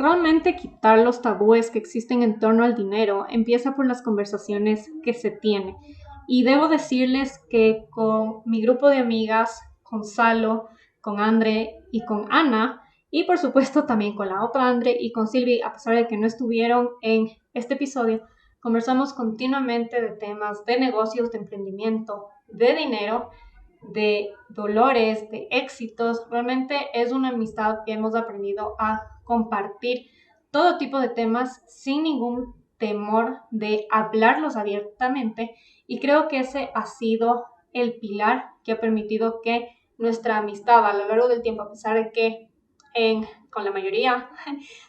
realmente quitar los tabúes que existen en torno al dinero empieza por las conversaciones que se tienen. Y debo decirles que con mi grupo de amigas, con Salo, con Andre y con Ana, y por supuesto también con la otra Andre y con Silvi, a pesar de que no estuvieron en este episodio, conversamos continuamente de temas de negocios, de emprendimiento, de dinero, de dolores, de éxitos. Realmente es una amistad que hemos aprendido a compartir todo tipo de temas sin ningún temor de hablarlos abiertamente, y creo que ese ha sido el pilar que ha permitido que nuestra amistad a lo largo del tiempo, a pesar de que con la mayoría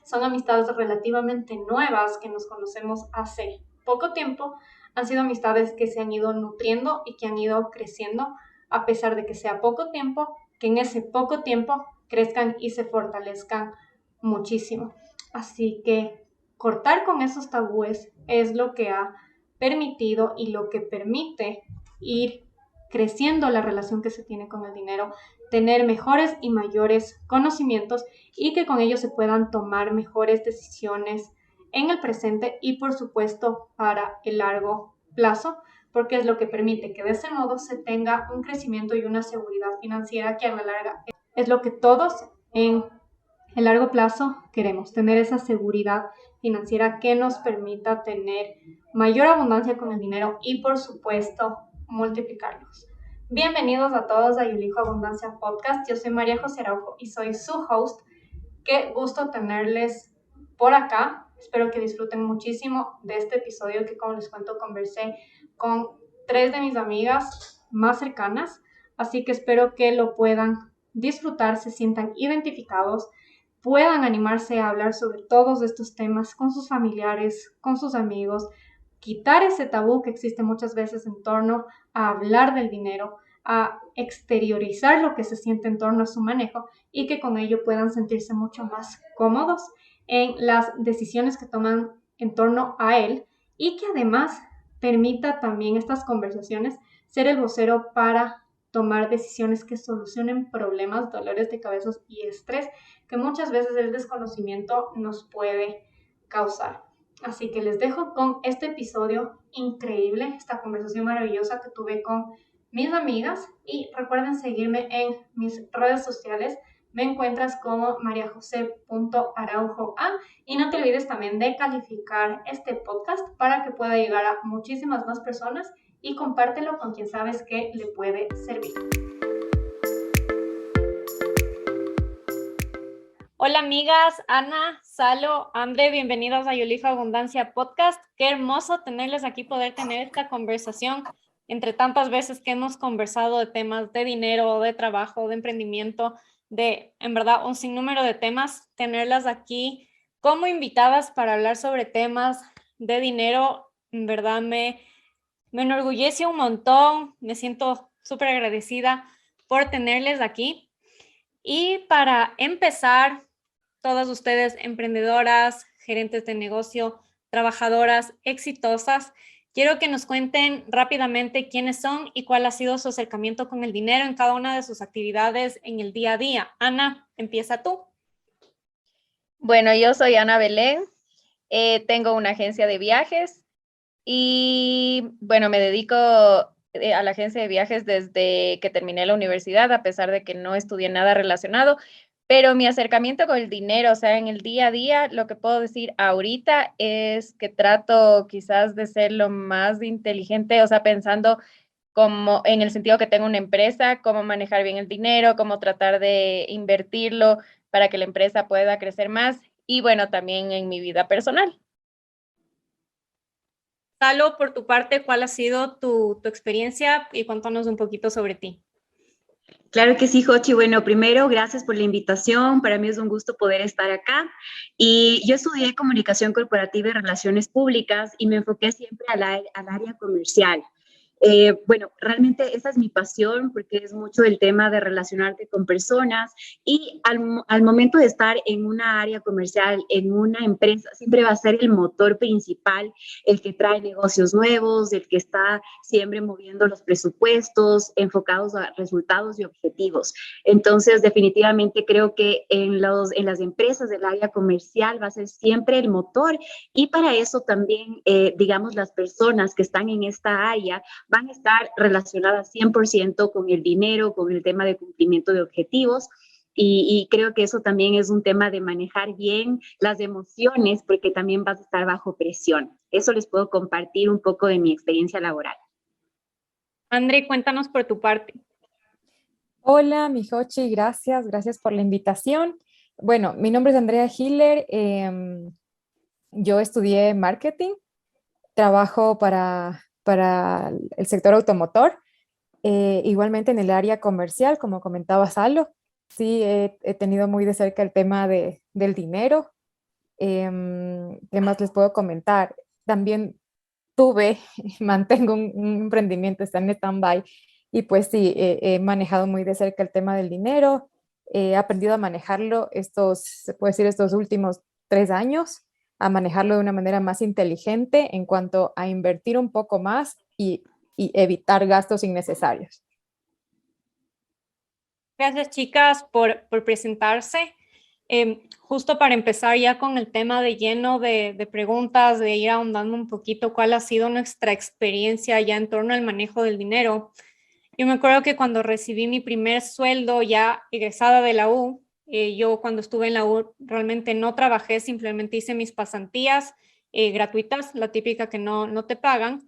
son amistades relativamente nuevas que nos conocemos hace poco tiempo, han sido amistades que se han ido nutriendo y que han ido creciendo a pesar de que sea poco tiempo, que en ese poco tiempo crezcan y se fortalezcan muchísimo. Así que cortar con esos tabúes es lo que ha permitido y lo que permite ir creciendo la relación que se tiene con el dinero, tener mejores y mayores conocimientos y que con ellos se puedan tomar mejores decisiones en el presente y por supuesto para el largo plazo, porque es lo que permite que de ese modo se tenga un crecimiento y una seguridad financiera que a la larga es lo que todos en el largo plazo queremos, tener esa seguridad financiera que nos permita tener mayor abundancia con el dinero y por supuesto multiplicarlos. Bienvenidos a todos a Yo Elijo Abundancia Podcast. Yo soy María José Araujo y soy su host. Qué gusto tenerles por acá. Espero que disfruten muchísimo de este episodio que, como les cuento, conversé con 3 de mis amigas más cercanas. Así que espero que lo puedan disfrutar, se sientan identificados, puedan animarse a hablar sobre todos estos temas con sus familiares, con sus amigos, quitar ese tabú que existe muchas veces en torno a hablar del dinero, a exteriorizar lo que se siente en torno a su manejo y que con ello puedan sentirse mucho más cómodos en las decisiones que toman en torno a él, y que además permita también estas conversaciones ser el vocero para tomar decisiones que solucionen problemas, dolores de cabeza y estrés que muchas veces el desconocimiento nos puede causar. Así que les dejo con este episodio increíble, esta conversación maravillosa que tuve con mis amigas, y recuerden seguirme en mis redes sociales. Me encuentras como mariajose.araujoa y no te olvides también de calificar este podcast para que pueda llegar a muchísimas más personas y compártelo con quien sabes que le puede servir. Hola amigas, Ana, Salo, André, bienvenidos a Yo Elijo Abundancia Podcast. Qué hermoso tenerles aquí, poder tener esta conversación entre tantas veces que hemos conversado de temas de dinero, de trabajo, de emprendimiento, de, en verdad, un sinnúmero de temas. Tenerlas aquí como invitadas para hablar sobre temas de dinero, en verdad me enorgullece un montón. Me siento súper agradecida por tenerles aquí. Y para empezar, todas ustedes emprendedoras, gerentes de negocio, trabajadoras exitosas, quiero que nos cuenten rápidamente quiénes son y cuál ha sido su acercamiento con el dinero en cada una de sus actividades en el día a día. Ana, empieza tú. Bueno, yo soy Ana Belén, tengo una agencia de viajes y bueno, me dedico a la agencia de viajes desde que terminé la universidad, a pesar de que no estudié nada relacionado, pero mi acercamiento con el dinero, o sea, en el día a día, lo que puedo decir ahorita es que trato quizás de ser lo más inteligente, o sea, pensando como en el sentido que tengo una empresa, cómo manejar bien el dinero, cómo tratar de invertirlo para que la empresa pueda crecer más y bueno, también en mi vida personal. Salo, por tu parte, ¿cuál ha sido tu experiencia? Y cuéntanos un poquito sobre ti. Claro que sí, Jochi. Bueno, primero, gracias por la invitación. Para mí es un gusto poder estar acá. Y yo estudié comunicación corporativa y relaciones públicas y me enfoqué siempre al área comercial. Bueno, realmente esa es mi pasión porque es mucho el tema de relacionarte con personas y al momento de estar en una área comercial, en una empresa, siempre va a ser el motor principal, el que trae negocios nuevos, el que está siempre moviendo los presupuestos, enfocados a resultados y objetivos. Entonces, definitivamente creo que en las empresas del área comercial va a ser siempre el motor y para eso también, digamos, las personas que están en esta área van a estar relacionadas 100% con el dinero, con el tema de cumplimiento de objetivos. Y creo que eso también es un tema de manejar bien las emociones, porque también vas a estar bajo presión. Eso les puedo compartir un poco de mi experiencia laboral. André, cuéntanos por tu parte. Hola, Mijochi, gracias por la invitación. Bueno, mi nombre es Andrea Hiller, yo estudié marketing, trabajo para el sector automotor, igualmente en el área comercial, como comentaba Salo. Sí, he tenido muy de cerca el tema del dinero. ¿Qué más les puedo comentar? También tuve y mantengo un emprendimiento, está en stand-by, y pues sí, he manejado muy de cerca el tema del dinero, he aprendido a manejarlo se puede decir, estos últimos 3 años, a manejarlo de una manera más inteligente en cuanto a invertir un poco más y evitar gastos innecesarios. Gracias, chicas, por presentarse. Justo para empezar ya con el tema de lleno de preguntas, de ir ahondando un poquito cuál ha sido nuestra experiencia ya en torno al manejo del dinero. Yo me acuerdo que cuando recibí mi primer sueldo ya egresada de la U, yo cuando estuve en la U realmente no trabajé, simplemente hice mis pasantías gratuitas, la típica que no te pagan.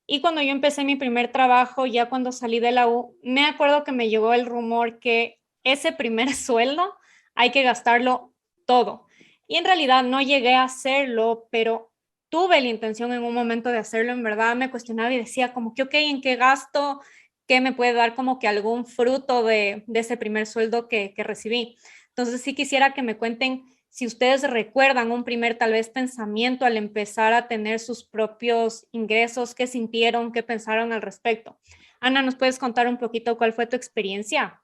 Y cuando yo empecé mi primer trabajo, ya cuando salí de la U, me acuerdo que me llegó el rumor que ese primer sueldo hay que gastarlo todo. Y en realidad no llegué a hacerlo, pero tuve la intención en un momento de hacerlo. En verdad me cuestionaba y decía como que, ok, ¿en qué gasto? ¿Qué me puede dar como que algún fruto de ese primer sueldo que recibí? Entonces sí quisiera que me cuenten si ustedes recuerdan un primer tal vez pensamiento al empezar a tener sus propios ingresos, qué sintieron, qué pensaron al respecto. Ana, ¿nos puedes contar un poquito cuál fue tu experiencia?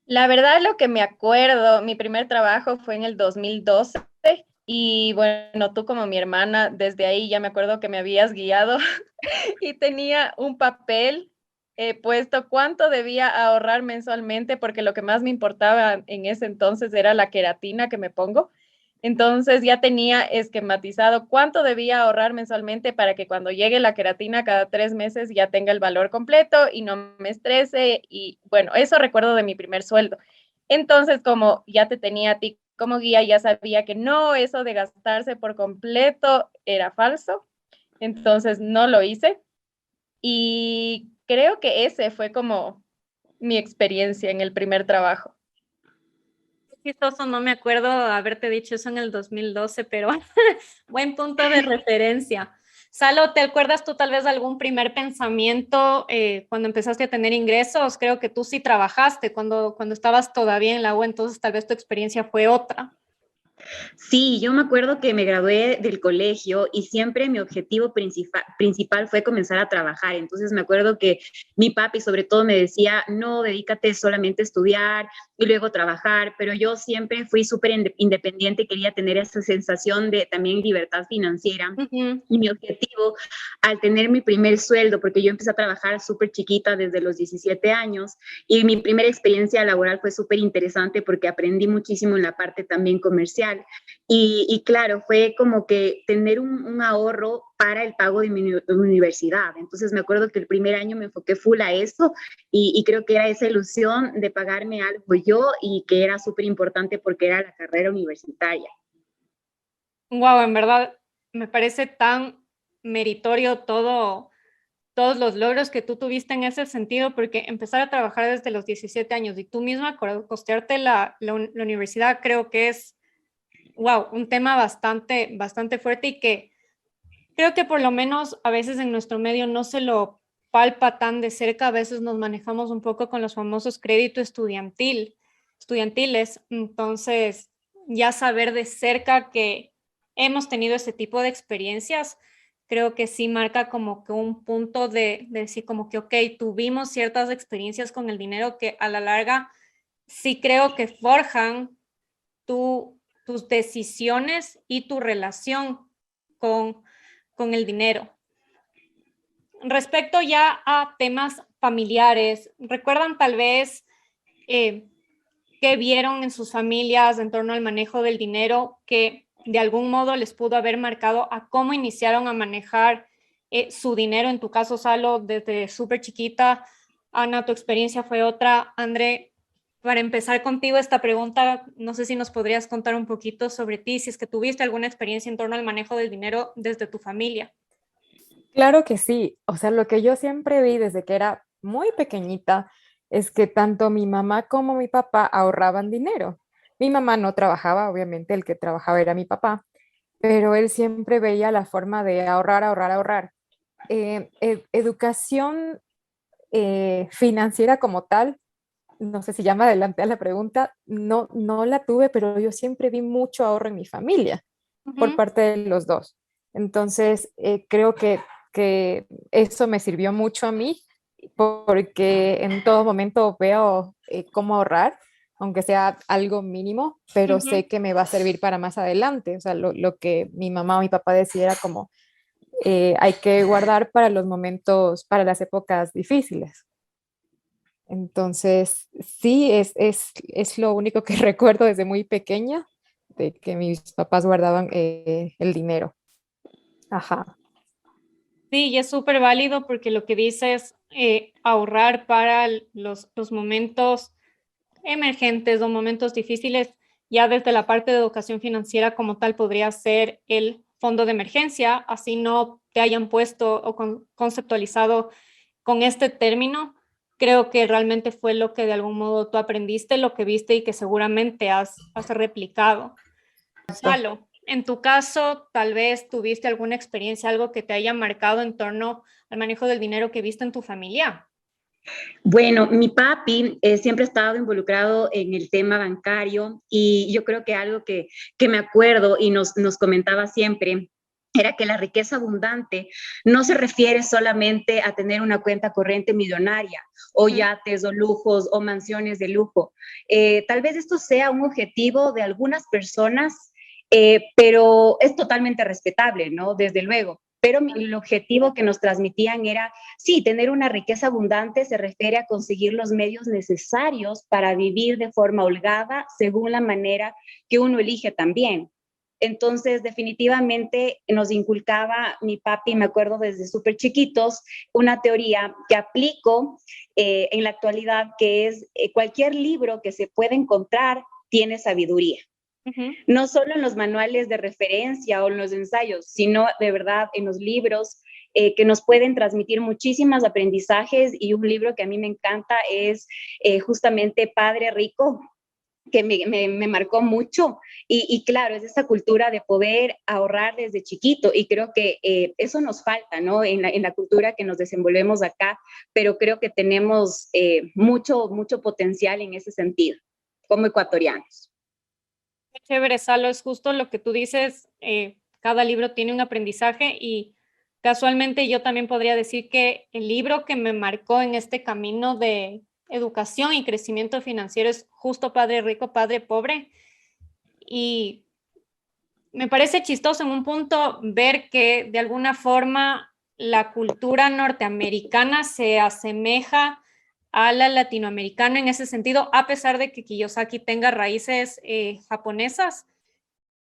La verdad, lo que me acuerdo, mi primer trabajo fue en el 2012 y bueno, tú como mi hermana, desde ahí ya me acuerdo que me habías guiado y tenía un papel puesto cuánto debía ahorrar mensualmente, porque lo que más me importaba en ese entonces era la queratina que me pongo. Entonces ya tenía esquematizado cuánto debía ahorrar mensualmente para que cuando llegue la queratina cada 3 meses ya tenga el valor completo y no me estrese. Y bueno, eso recuerdo de mi primer sueldo. Entonces, como ya te tenía a ti como guía, ya sabía que no, eso de gastarse por completo era falso. Entonces no lo hice. Y creo que ese fue como mi experiencia en el primer trabajo. Chistoso, no me acuerdo haberte dicho eso en el 2012, pero buen punto de referencia. Salo, ¿te acuerdas tú tal vez de algún primer pensamiento cuando empezaste a tener ingresos? Creo que tú sí trabajaste cuando estabas todavía en la U, entonces tal vez tu experiencia fue otra. Sí, yo me acuerdo que me gradué del colegio y siempre mi objetivo principal fue comenzar a trabajar. Entonces me acuerdo que mi papi sobre todo me decía, no, dedícate solamente a estudiar y luego trabajar, pero yo siempre fui súper independiente, quería tener esa sensación de también libertad financiera. Uh-huh. Y mi objetivo, al tener mi primer sueldo, porque yo empecé a trabajar súper chiquita desde los 17 años, y mi primera experiencia laboral fue súper interesante porque aprendí muchísimo en la parte también comercial. Y claro, fue como que tener un ahorro para el pago de mi universidad. Entonces me acuerdo que el primer año me enfoqué full a eso y creo que era esa ilusión de pagarme algo yo y que era súper importante porque era la carrera universitaria. Wow, en verdad me parece tan meritorio todos los logros que tú tuviste en ese sentido, porque empezar a trabajar desde los 17 años y tú misma costearte la universidad, creo que es, wow, un tema bastante fuerte y que creo que por lo menos a veces en nuestro medio no se lo palpa tan de cerca, a veces nos manejamos un poco con los famosos créditos estudiantiles, entonces ya saber de cerca que hemos tenido ese tipo de experiencias, creo que sí marca como que un punto de decir como que, ok, tuvimos ciertas experiencias con el dinero que a la larga sí creo que forjan tus decisiones y tu relación con el dinero. Respecto ya a temas familiares, ¿recuerdan tal vez qué vieron en sus familias en torno al manejo del dinero que de algún modo les pudo haber marcado a cómo iniciaron a manejar su dinero? En tu caso, Salo, desde súper chiquita. Ana, tu experiencia fue otra. André, para empezar contigo esta pregunta, no sé si nos podrías contar un poquito sobre ti, si es que tuviste alguna experiencia en torno al manejo del dinero desde tu familia. Claro que sí. O sea, lo que yo siempre vi desde que era muy pequeñita es que tanto mi mamá como mi papá ahorraban dinero. Mi mamá no trabajaba, obviamente el que trabajaba era mi papá, pero él siempre veía la forma de ahorrar, ahorrar, ahorrar. Educación financiera como tal, no sé si ya me adelanté a la pregunta, no, no la tuve, pero yo siempre vi mucho ahorro en mi familia por parte de los dos. Entonces, creo que eso me sirvió mucho a mí porque en todo momento veo cómo ahorrar, aunque sea algo mínimo, pero sé que me va a servir para más adelante. O sea, lo que mi mamá o mi papá decía era como, hay que guardar para los momentos, para las épocas difíciles. Entonces, sí, es lo único que recuerdo desde muy pequeña, de que mis papás guardaban el dinero. Ajá. Sí, y es súper válido porque lo que dices, ahorrar para los momentos emergentes o momentos difíciles, ya desde la parte de educación financiera como tal podría ser el fondo de emergencia, así no te hayan puesto o conceptualizado con este término. Creo que realmente fue lo que de algún modo tú aprendiste, lo que viste y que seguramente has replicado. Salo, en tu caso, tal vez tuviste alguna experiencia, algo que te haya marcado en torno al manejo del dinero que viste en tu familia. Bueno, mi papi siempre ha estado involucrado en el tema bancario y yo creo que algo que me acuerdo y nos comentaba siempre era que la riqueza abundante no se refiere solamente a tener una cuenta corriente millonaria o yates o lujos o mansiones de lujo. Tal vez esto sea un objetivo de algunas personas, pero es totalmente respetable, ¿no? Desde luego. Pero el objetivo que nos transmitían era, sí, tener una riqueza abundante se refiere a conseguir los medios necesarios para vivir de forma holgada según la manera que uno elige también. Entonces, definitivamente nos inculcaba mi papi, me acuerdo desde súper chiquitos, una teoría que aplico en la actualidad, que es cualquier libro que se pueda encontrar tiene sabiduría. No solo en los manuales de referencia o en los ensayos, sino de verdad en los libros que nos pueden transmitir muchísimos aprendizajes, y un libro que a mí me encanta es justamente Padre Rico, que me marcó mucho y claro, es esa cultura de poder ahorrar desde chiquito y creo que eso nos falta, ¿no? En la cultura que nos desenvolvemos acá, pero creo que tenemos mucho potencial en ese sentido, como ecuatorianos. Qué chévere, Salo, es justo lo que tú dices, cada libro tiene un aprendizaje y casualmente yo también podría decir que el libro que me marcó en este camino de educación y crecimiento financiero es justo Padre Rico, Padre Pobre, y me parece chistoso en un punto ver que de alguna forma la cultura norteamericana se asemeja a la latinoamericana en ese sentido, a pesar de que Kiyosaki tenga raíces japonesas,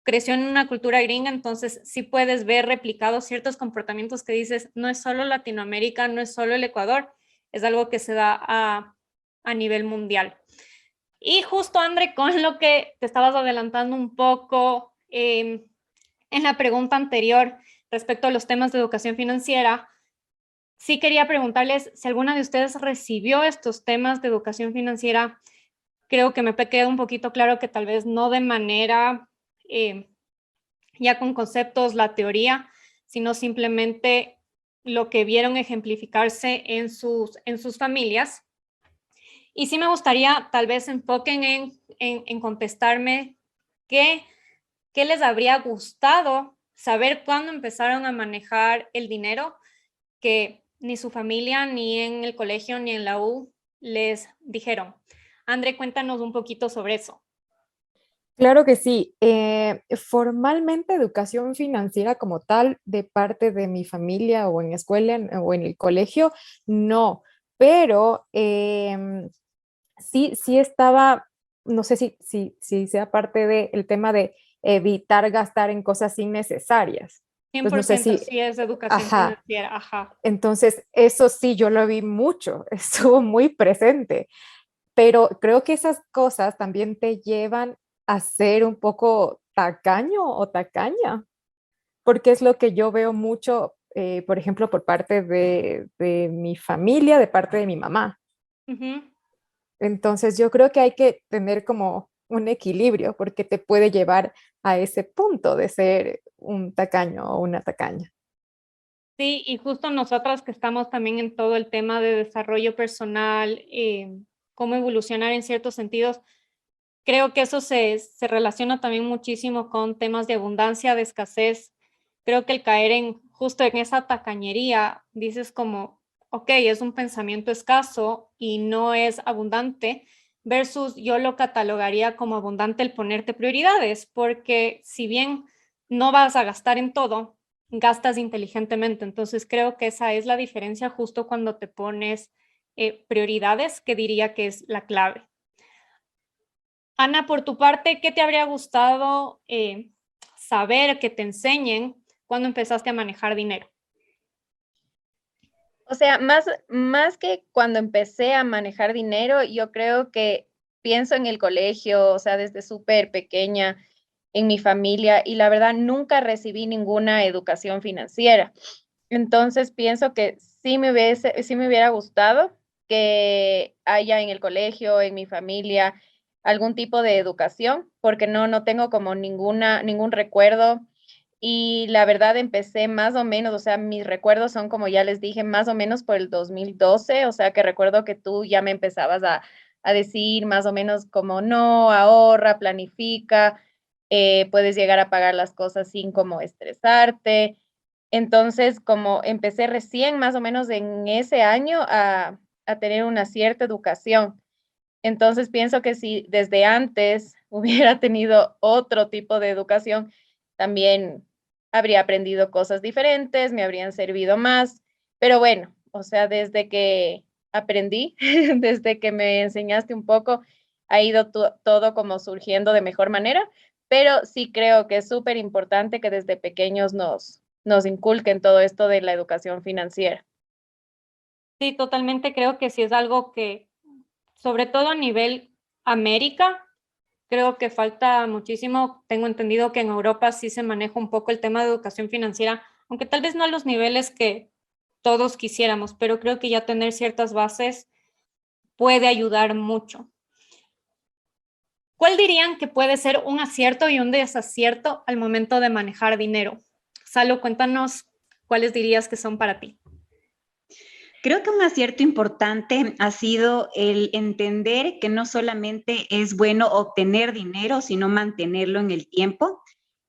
creció en una cultura gringa, entonces sí puedes ver replicados ciertos comportamientos que dices, no es solo Latinoamérica, no es solo el Ecuador, es algo que se da a nivel mundial. Y justo, André, con lo que te estabas adelantando un poco en la pregunta anterior respecto a los temas de educación financiera, sí quería preguntarles si alguna de ustedes recibió estos temas de educación financiera. Creo que me queda un poquito claro que tal vez no de manera ya con conceptos, la teoría, sino simplemente lo que vieron ejemplificarse en sus familias. Y sí me gustaría tal vez enfoquen en contestarme qué les habría gustado saber cuándo empezaron a manejar el dinero que ni su familia, ni en el colegio, ni en la U les dijeron. André, cuéntanos un poquito sobre eso. Claro que sí. Formalmente educación financiera como tal de parte de mi familia o en escuela o en el colegio, no, pero sí estaba, no sé si sea parte del tema de evitar gastar en cosas innecesarias. Pues no sé 100% si, sí es educación ajá. financiera, ajá. Entonces, eso sí, yo lo vi mucho, estuvo muy presente, pero creo que esas cosas también te llevan a ser un poco tacaño o tacaña, porque es lo que yo veo mucho, por ejemplo, por parte de mi familia, de parte de mi mamá. Ujú. Entonces, yo creo que hay que tener como un equilibrio, porque te puede llevar a ese punto de ser un tacaño o una tacaña. Sí, y justo nosotras que estamos también en todo el tema de desarrollo personal, cómo evolucionar en ciertos sentidos, creo que eso se relaciona también muchísimo con temas de abundancia, de escasez. Creo que el caer en justo en esa tacañería, dices como, ok, es un pensamiento escaso y no es abundante, versus yo lo catalogaría como abundante el ponerte prioridades, porque si bien no vas a gastar en todo, gastas inteligentemente. Entonces creo que esa es la diferencia justo cuando te pones prioridades, que diría que es la clave. Ana, por tu parte, ¿qué te habría gustado saber, que te enseñen cuando empezaste a manejar dinero? O sea, más que cuando empecé a manejar dinero, yo creo que pienso en el colegio, o sea, desde súper pequeña, en mi familia, y la verdad nunca recibí ninguna educación financiera. Entonces pienso que sí me hubiera gustado que haya en el colegio, en mi familia, algún tipo de educación, porque no tengo como ningún recuerdo. Y la verdad empecé más o menos, o sea, mis recuerdos son como ya les dije, más o menos por el 2012, o sea, que recuerdo que tú ya me empezabas a decir más o menos como no, ahorra, planifica, puedes llegar a pagar las cosas sin como estresarte. Entonces, como empecé recién más o menos en ese año a tener una cierta educación. Entonces, pienso que si desde antes hubiera tenido otro tipo de educación, también habría aprendido cosas diferentes, me habrían servido más. Pero bueno, o sea, desde que aprendí, desde que me enseñaste un poco, ha ido todo como surgiendo de mejor manera, pero sí creo que es súper importante que desde pequeños nos inculquen todo esto de la educación financiera. Sí, totalmente creo que sí es algo que, sobre todo a nivel América, creo que falta muchísimo. Tengo entendido que en Europa sí se maneja un poco el tema de educación financiera, aunque tal vez no a los niveles que todos quisiéramos, pero creo que ya tener ciertas bases puede ayudar mucho. ¿Cuál dirían que puede ser un acierto y un desacierto al momento de manejar dinero? Salo, cuéntanos cuáles dirías que son para ti. Creo que un acierto importante ha sido el entender que no solamente es bueno obtener dinero, sino mantenerlo en el tiempo.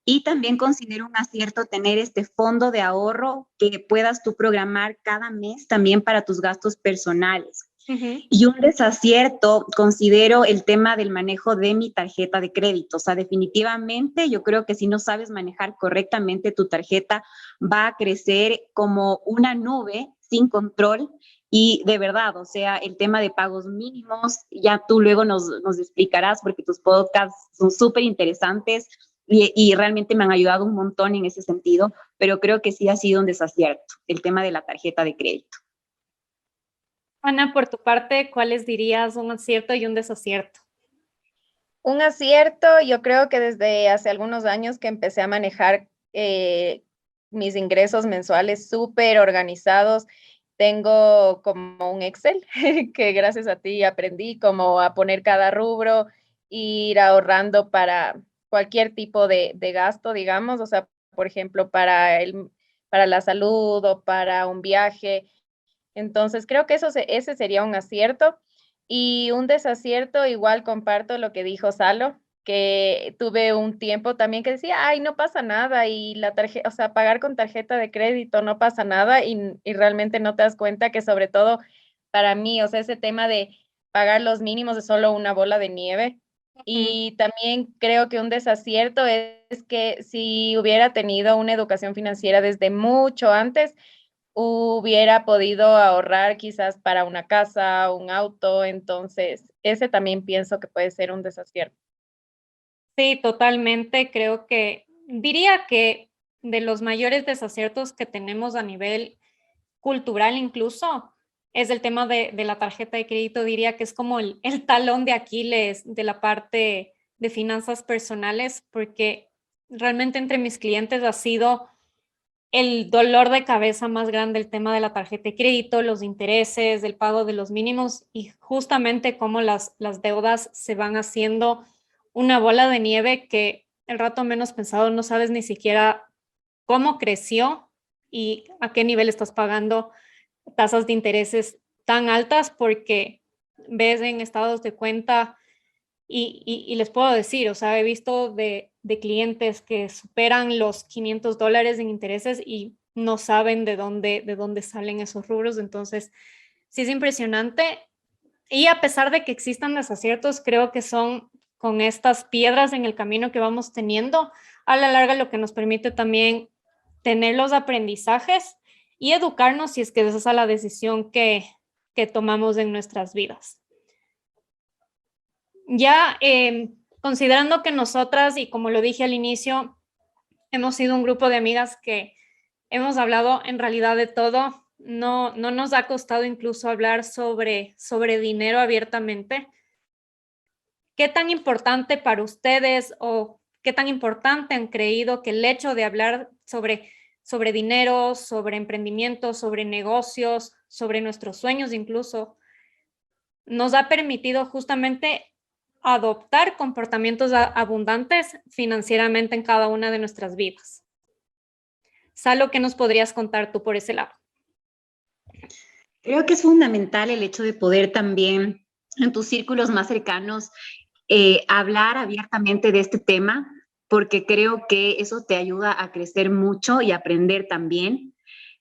Y también considero un acierto tener este fondo de ahorro que puedas tú programar cada mes también para tus gastos personales. Uh-huh. Y un desacierto, considero el tema del manejo de mi tarjeta de crédito. O sea, definitivamente yo creo que si no sabes manejar correctamente tu tarjeta, va a crecer como una nube sin control. Y de verdad, o sea, el tema de pagos mínimos, ya tú luego nos explicarás porque tus podcasts son súper interesantes y realmente me han ayudado un montón en ese sentido, pero creo que sí ha sido un desacierto el tema de la tarjeta de crédito. Ana, por tu parte, ¿cuáles dirías un acierto y un desacierto? Un acierto, yo creo que desde hace algunos años que empecé a manejar mis ingresos mensuales súper organizados, tengo como un Excel que gracias a ti aprendí como a poner cada rubro, ir ahorrando para cualquier tipo de gasto, digamos, o sea, por ejemplo, para la salud o para un viaje. Entonces, creo que ese sería un acierto. Y un desacierto, igual comparto lo que dijo Salo, que tuve un tiempo también que decía, ay, no pasa nada y la tarjeta, o sea, pagar con tarjeta de crédito no pasa nada y realmente no te das cuenta que sobre todo para mí, o sea, ese tema de pagar los mínimos es solo una bola de nieve. Y también creo que un desacierto es que si hubiera tenido una educación financiera desde mucho antes, hubiera podido ahorrar quizás para una casa, un auto, entonces ese también pienso que puede ser un desacierto. Sí, totalmente. Creo que diría que de los mayores desaciertos que tenemos a nivel cultural incluso es el tema de la tarjeta de crédito. Diría que es como el talón de Aquiles de la parte de finanzas personales, porque realmente entre mis clientes ha sido el dolor de cabeza más grande el tema de la tarjeta de crédito, los intereses, el pago de los mínimos y justamente cómo las deudas se van haciendo una bola de nieve que el rato menos pensado no sabes ni siquiera cómo creció y a qué nivel estás pagando tasas de intereses tan altas porque ves en estados de cuenta y les puedo decir, o sea, he visto de clientes que superan los $500 en intereses y no saben de dónde salen esos rubros. Entonces, sí es impresionante. Y a pesar de que existan desaciertos, creo que son con estas piedras en el camino que vamos teniendo, a la larga lo que nos permite también tener los aprendizajes y educarnos si es que esa es la decisión que tomamos en nuestras vidas. Ya considerando que nosotras, y como lo dije al inicio, hemos sido un grupo de amigas que hemos hablado en realidad de todo, no nos ha costado incluso hablar sobre dinero abiertamente. ¿Qué tan importante para ustedes o qué tan importante han creído que el hecho de hablar sobre dinero, sobre emprendimiento, sobre negocios, sobre nuestros sueños incluso, nos ha permitido justamente adoptar comportamientos abundantes financieramente en cada una de nuestras vidas? Salo, ¿qué nos podrías contar tú por ese lado? Creo que es fundamental el hecho de poder también en tus círculos más cercanos hablar abiertamente de este tema, porque creo que eso te ayuda a crecer mucho y aprender también.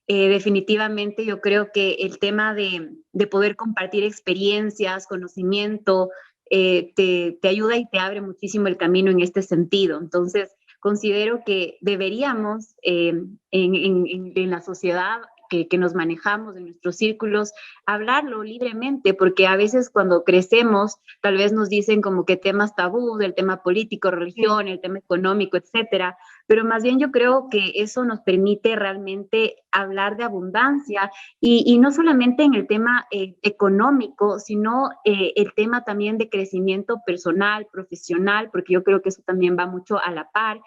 Definitivamente yo creo que el tema de poder compartir experiencias, conocimiento, te ayuda y te abre muchísimo el camino en este sentido. Entonces, considero que deberíamos en la sociedad que nos manejamos, en nuestros círculos, hablarlo libremente, porque a veces cuando crecemos, tal vez nos dicen como que temas tabú, el tema político, religión, el tema económico, etcétera, pero más bien yo creo que eso nos permite realmente hablar de abundancia y no solamente en el tema económico, sino el tema también de crecimiento personal, profesional, porque yo creo que eso también va mucho a la par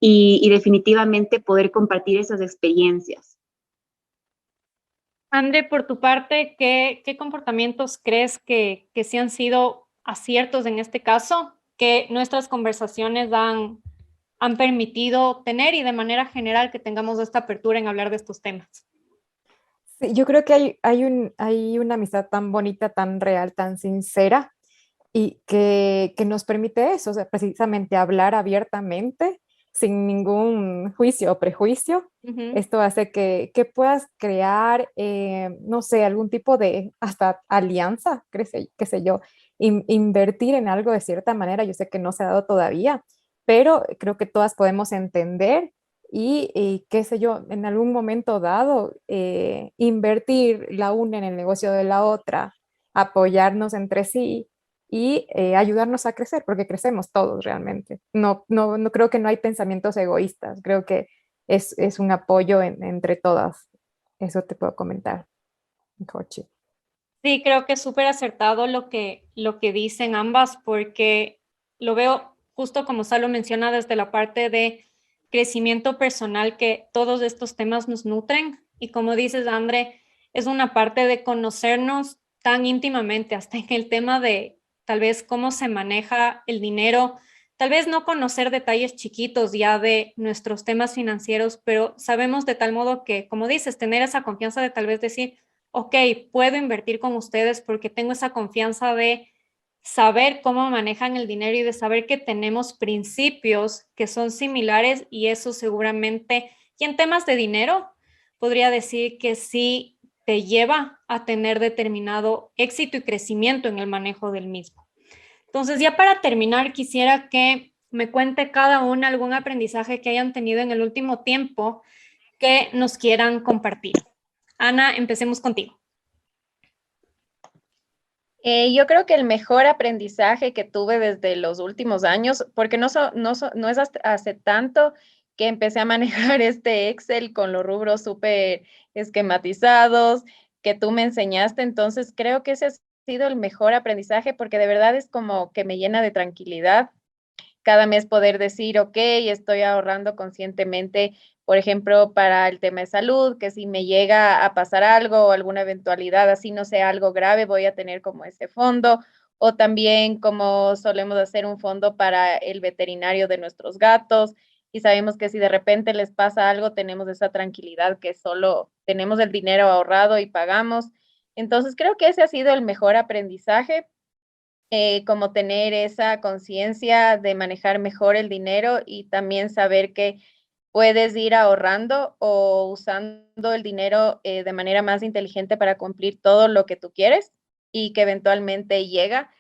y definitivamente poder compartir esas experiencias. André, por tu parte, ¿qué comportamientos crees que sí han sido aciertos en este caso, que nuestras conversaciones han permitido tener y de manera general que tengamos esta apertura en hablar de estos temas? Sí, yo creo que hay una amistad tan bonita, tan real, tan sincera y que nos permite eso, o sea, precisamente hablar abiertamente, sin ningún juicio o prejuicio. Esto hace que puedas crear, no sé, algún tipo de hasta alianza, qué sé yo, invertir en algo de cierta manera. Yo sé que no se ha dado todavía, pero creo que todas podemos entender y qué sé yo, en algún momento dado, invertir la una en el negocio de la otra, apoyarnos entre sí y ayudarnos a crecer, porque crecemos todos realmente. No creo que no hay pensamientos egoístas, creo que es un apoyo entre todas. Eso te puedo comentar, Jochi. Sí, creo que es súper acertado lo que dicen ambas, porque lo veo justo como Salo menciona desde la parte de crecimiento personal, que todos estos temas nos nutren. Y como dices, André, es una parte de conocernos tan íntimamente, hasta en el tema de tal vez cómo se maneja el dinero, tal vez no conocer detalles chiquitos ya de nuestros temas financieros, pero sabemos de tal modo que, como dices, tener esa confianza de tal vez decir, ok, puedo invertir con ustedes porque tengo esa confianza de saber cómo manejan el dinero y de saber que tenemos principios que son similares y eso seguramente, y en temas de dinero, podría decir que sí te lleva a tener determinado éxito y crecimiento en el manejo del mismo. Entonces, ya para terminar, quisiera que me cuente cada una algún aprendizaje que hayan tenido en el último tiempo que nos quieran compartir. Ana, empecemos contigo. Yo creo que el mejor aprendizaje que tuve desde los últimos años, porque no es hace tanto que empecé a manejar este Excel con los rubros súper esquematizados que tú me enseñaste, entonces creo que ese ha sido el mejor aprendizaje porque de verdad es como que me llena de tranquilidad cada mes poder decir, ok, estoy ahorrando conscientemente, por ejemplo, para el tema de salud, que si me llega a pasar algo o alguna eventualidad, así no sea algo grave, voy a tener como ese fondo, o también como solemos hacer un fondo para el veterinario de nuestros gatos, y sabemos que si de repente les pasa algo, tenemos esa tranquilidad que solo tenemos el dinero ahorrado y pagamos. Entonces, creo que ese ha sido el mejor aprendizaje como tener esa conciencia de manejar mejor el dinero y también saber que puedes ir ahorrando o usando el dinero de manera más inteligente para cumplir todo lo que tú quieres y que eventualmente llega.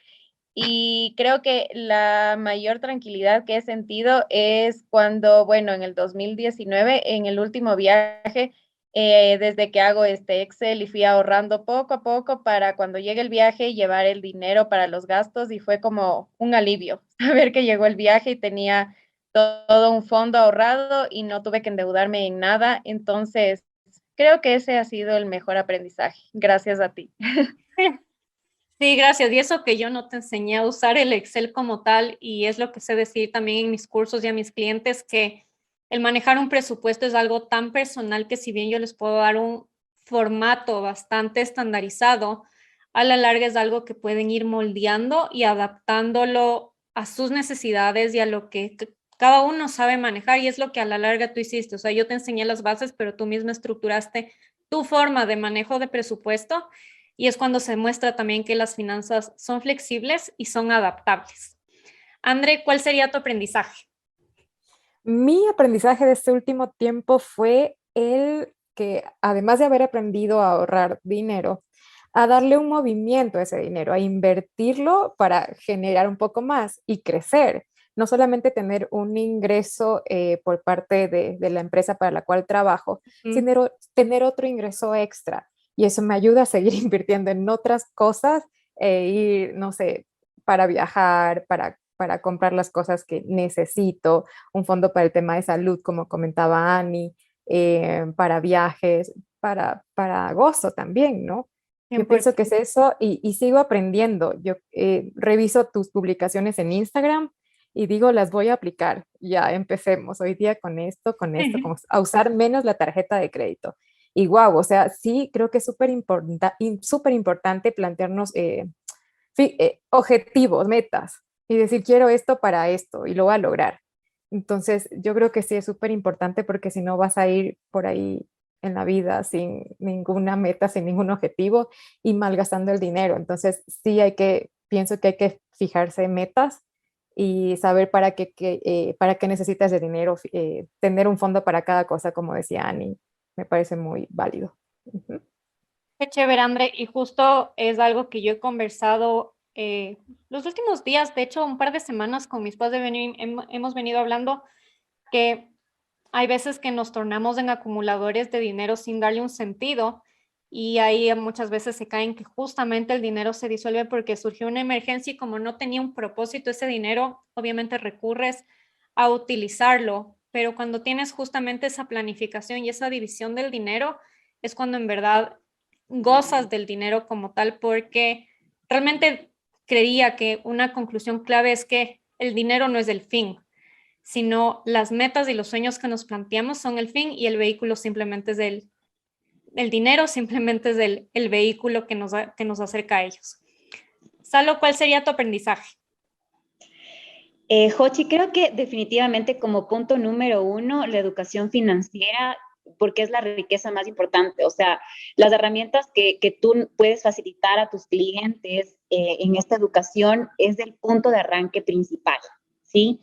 Y creo que la mayor tranquilidad que he sentido es cuando, bueno, en el 2019, en el último viaje, desde que hago este Excel y fui ahorrando poco a poco para cuando llegue el viaje llevar el dinero para los gastos y fue como un alivio saber que llegó el viaje y tenía todo un fondo ahorrado y no tuve que endeudarme en nada. Entonces, creo que ese ha sido el mejor aprendizaje. Gracias a ti. Sí, gracias. Y eso que yo no te enseñé a usar el Excel como tal, y es lo que sé decir también en mis cursos y a mis clientes, que el manejar un presupuesto es algo tan personal que si bien yo les puedo dar un formato bastante estandarizado, a la larga es algo que pueden ir moldeando y adaptándolo a sus necesidades y a lo que cada uno sabe manejar, y es lo que a la larga tú hiciste. O sea, yo te enseñé las bases, pero tú misma estructuraste tu forma de manejo de presupuesto y es cuando se muestra también que las finanzas son flexibles y son adaptables. André, ¿cuál sería tu aprendizaje? Mi aprendizaje de este último tiempo fue el que, además de haber aprendido a ahorrar dinero, a darle un movimiento a ese dinero, a invertirlo para generar un poco más y crecer. No solamente tener un ingreso por parte de la empresa para la cual trabajo, sino tener otro ingreso extra. Y eso me ayuda a seguir invirtiendo en otras cosas y, no sé, para viajar, para comprar las cosas que necesito, un fondo para el tema de salud, como comentaba Ani, para viajes, para gozo también, ¿no? Yo pienso que es eso y sigo aprendiendo. Yo reviso tus publicaciones en Instagram y digo, las voy a aplicar. Ya empecemos hoy día con esto, como a usar menos la tarjeta de crédito. Y wow, o sea, sí creo que es súper importante plantearnos objetivos, metas y decir, quiero esto para esto y lo voy a lograr. Entonces, yo creo que sí es súper importante porque si no vas a ir por ahí en la vida sin ninguna meta, sin ningún objetivo y malgastando el dinero. Entonces, sí pienso que hay que fijarse metas y saber para qué necesitas de dinero, tener un fondo para cada cosa, como decía Ani, me parece muy válido. Uh-huh. Qué chévere, André. Y justo es algo que yo he conversado los últimos días, de hecho, un par de semanas con mi esposa hemos venido hablando que hay veces que nos tornamos en acumuladores de dinero sin darle un sentido y ahí muchas veces se caen que justamente el dinero se disuelve porque surgió una emergencia y como no tenía un propósito ese dinero, obviamente recurres a utilizarlo, pero cuando tienes justamente esa planificación y esa división del dinero, es cuando en verdad gozas del dinero como tal, porque realmente creía que una conclusión clave es que el dinero no es el fin, sino las metas y los sueños que nos planteamos son el fin y el vehículo simplemente es el dinero, simplemente es el vehículo que nos acerca a ellos. Salo, ¿cuál sería tu aprendizaje? Jochi, creo que definitivamente como punto número uno, la educación financiera porque es la riqueza más importante. O sea, las herramientas que tú puedes facilitar a tus clientes en esta educación es el punto de arranque principal, ¿sí?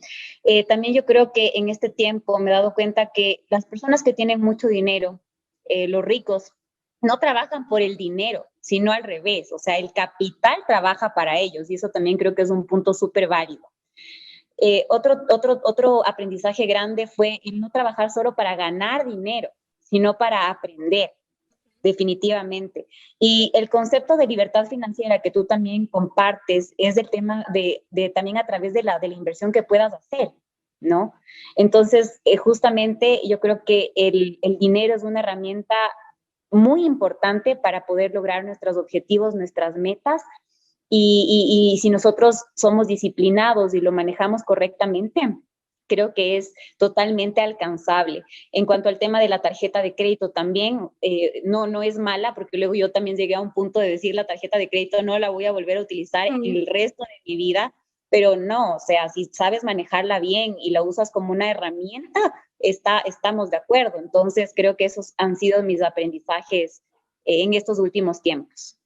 También yo creo que en este tiempo me he dado cuenta que las personas que tienen mucho dinero, los ricos, no trabajan por el dinero, sino al revés. O sea, el capital trabaja para ellos y eso también creo que es un punto súper válido. Otro aprendizaje grande fue el no trabajar solo para ganar dinero, sino para aprender, definitivamente. Y el concepto de libertad financiera que tú también compartes es el tema de también a través de la inversión que puedas hacer, ¿no? Entonces, justamente yo creo que el dinero es una herramienta muy importante para poder lograr nuestros objetivos, nuestras metas. Y si nosotros somos disciplinados y lo manejamos correctamente, creo que es totalmente alcanzable. En cuanto al tema de la tarjeta de crédito también, no es mala, porque luego yo también llegué a un punto de decir la tarjeta de crédito no la voy a volver a utilizar el resto de mi vida, pero no, o sea, si sabes manejarla bien y la usas como una herramienta, estamos de acuerdo. Entonces, creo que esos han sido mis aprendizajes en estos últimos tiempos.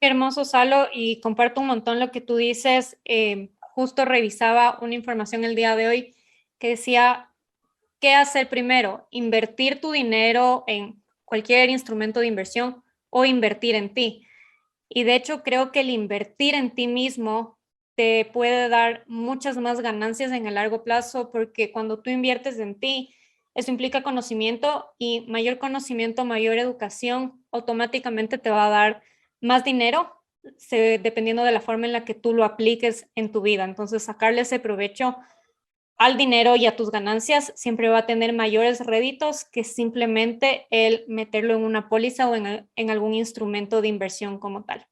Qué hermoso, Salo, y comparto un montón lo que tú dices. Justo revisaba una información el día de hoy que decía, ¿qué hacer primero? ¿Invertir tu dinero en cualquier instrumento de inversión o invertir en ti? Y de hecho creo que el invertir en ti mismo te puede dar muchas más ganancias en el largo plazo, porque cuando tú inviertes en ti, eso implica conocimiento, y mayor conocimiento, mayor educación, automáticamente te va a dar más dinero, dependiendo de la forma en la que tú lo apliques en tu vida. Entonces, sacarle ese provecho al dinero y a tus ganancias siempre va a tener mayores réditos que simplemente el meterlo en una póliza o en algún instrumento de inversión como tal.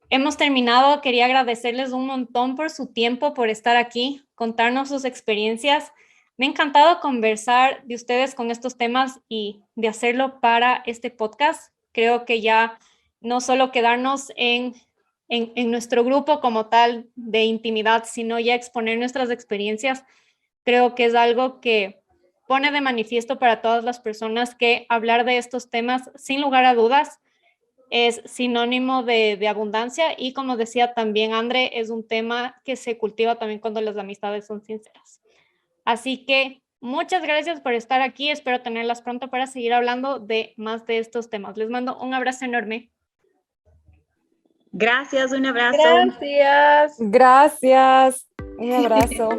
Hemos terminado. Quería agradecerles un montón por su tiempo, por estar aquí, contarnos sus experiencias. Me ha encantado conversar de ustedes con estos temas y de hacerlo para este podcast. Creo que ya no solo quedarnos en nuestro grupo como tal de intimidad, sino ya exponer nuestras experiencias, creo que es algo que pone de manifiesto para todas las personas que hablar de estos temas, sin lugar a dudas, es sinónimo de abundancia, y como decía también André, es un tema que se cultiva también cuando las amistades son sinceras. Así que muchas gracias por estar aquí. Espero tenerlas pronto para seguir hablando de más de estos temas. Les mando un abrazo enorme. Gracias, un abrazo. Gracias. Gracias, un abrazo.